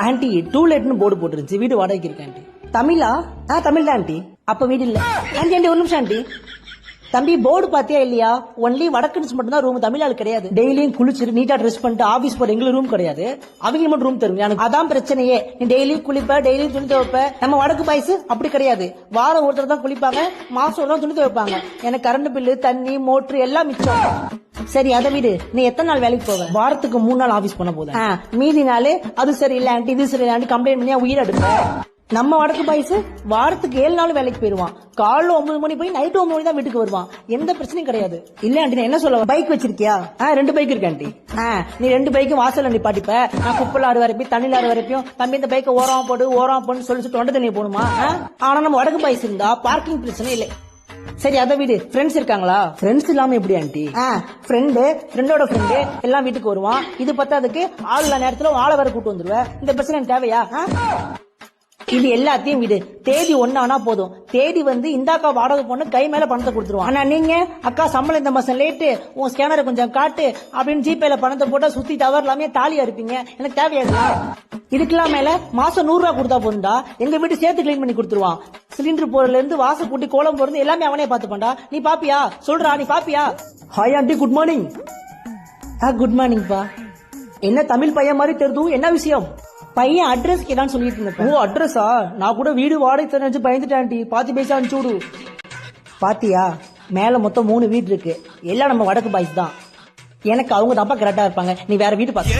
Aunty டூலெட்னு board போட்டுருச்சு, வீடு வாடகைக்கு இருக்கு ஆண்டி. தமிழா? தமிழ் தான் ஆண்டி. அப்ப வீடு இல்ல ஆண்டி. ஆண்டி ஒரு நிமிஷம் ஆண்டி. தம்பி போர்டு பாத்தியா இல்லையா? ஒன்லி வடக்கன்ஸ் மட்டும் தான் ரூம், தமிழ் ஆள் கிடையாது. டெய்லியும் குளிச்சுட்டு நீட்டா ட்ரெஸ் பண்ணிட்டு ஆபீஸ் போற எங்களுக்கு ரூம் கிடையாது, அவங்க மட்டும் ரூம் தருங்க. எனக்கு அதான் பிரச்சனையே. நீ டெய்லி குளிப்ப, டெய்லி துணி துவைப்ப. நம்ம வடக்கு பாய்ஸ் அப்படி கிடையாது, வாரம் ஒருத்தர் தான் குளிப்பாங்க, மாசம் ஒரு தான் துணி துவைப்பாங்க. எனக்கு கரண்ட் பில்லு, தண்ணி, மோட்டர் எல்லாம் மிச்சம். சரி அதை விடு, நீ எத்தனை நாள் வேலைக்கு போவ? வாரத்துக்கு 3 நாள் ஆபீஸ் பண்ண போதும். மீதி நாள் அது சரியில்லை ஆண்டி, இது சரியில்லை ஆண்டி கம்ப்ளைண்ட் பண்ணி உயிர் எடுப்ப. நம்ம வடக்கு பாய்ஸ் வாரத்துக்கு 7 நாள் வேலைக்கு போயிருவான். காலைல 9 மணி போய் நைட்டு 9 மணி தான் வீட்டுக்கு வருவான். எந்த பிரச்சனையும் கிடையாது. இல்ல ஆண்டி நான் என்ன சொல்ல, பைக் வச்சிருக்கியா? 2 பைக் இருக்கு ஆண்டி. நீ 2 பைக்கும் வாசல்ல நிப்பாட்டிப்ப, நான் குப்பைல ஆறு வரைக்கும் தண்ணில ஆறு வரைக்கும் தம்பி இந்த பைக்கை ஓரம் போட்டு சொல்லி தொண்டை தண்ணி போகணுமா? ஆனா நம்ம வடக்கு பாய்ஸ் இருந்தா பார்க்கிங் பிரச்சனை இல்லை. சரி அதை விடு, ஃப்ரெண்ட்ஸ் இருக்காங்களா? ஃப்ரெண்ட்ஸ் இல்லாம எப்படி ஆண்டி? ஃப்ரெண்டோட ஃப்ரெண்டு எல்லாம் வீட்டுக்கு வருவான். இது பத்தாதுக்கு ஆள் இல்ல நேரத்துல ஆளை வேற கூட்டு வந்துருவேன். இந்த பிரச்சனை எனக்கு தேவையா? இது எல்லாத்தையும் விடு, தேதி ஒண்ணானா போதும். தேதி வந்து இந்தாக்கா வாடகை பொண்ணு கை மேல பணத்தை கொடுத்துருவோம். ஆனா நீங்க அக்கா சம்பளம் இந்த மாசம் லேட்டு, உன் ஸ்கேனரை கொஞ்சம் காட்டு அப்படின்னு ஜிபேல பணத்தை போட்டா சுத்தி டவர் எல்லாமே தாலியா இருப்பீங்க. எனக்கு தேவையா? இதுக்கெல்லாம் மேல மாசம் 100 ரூபா கொடுத்தா போதுண்டா, எங்க வீட்டு சேர்த்து கிளீன் பண்ணி கொடுத்துருவான். சிலிண்டர் போறதுல இருந்து வாசல் கூட்டி கோலம் போறது எல்லாமே அவனே பாத்துப்பான்டா. நீ பாப்பியா? சொல்றா நீ பாப்பியா? Hi aunty, good morning. Good morning பா. என்ன தமிழ் பையன் மாதிரி தெரியும், என்ன விஷயம்? பையன் அட்ரஸ் கேடான்னு சொல்லிட்டு இருந்தேன். ஓ அட்ரஸா? நான் கூட வீடு வாடகை தெரிஞ்சு பயந்துட்டாண்டி, பாத்து பேச அனுப்பிச்சு விடு. பாத்தியா, மேல மொத்தம் 3 வீடு இருக்கு, எல்லாம் நம்ம வடக்கு பாய்ஸ் தான். எனக்கு அவங்க தப்பா கரெக்டா இருப்பாங்க, நீ வேற வீடு பாத்து.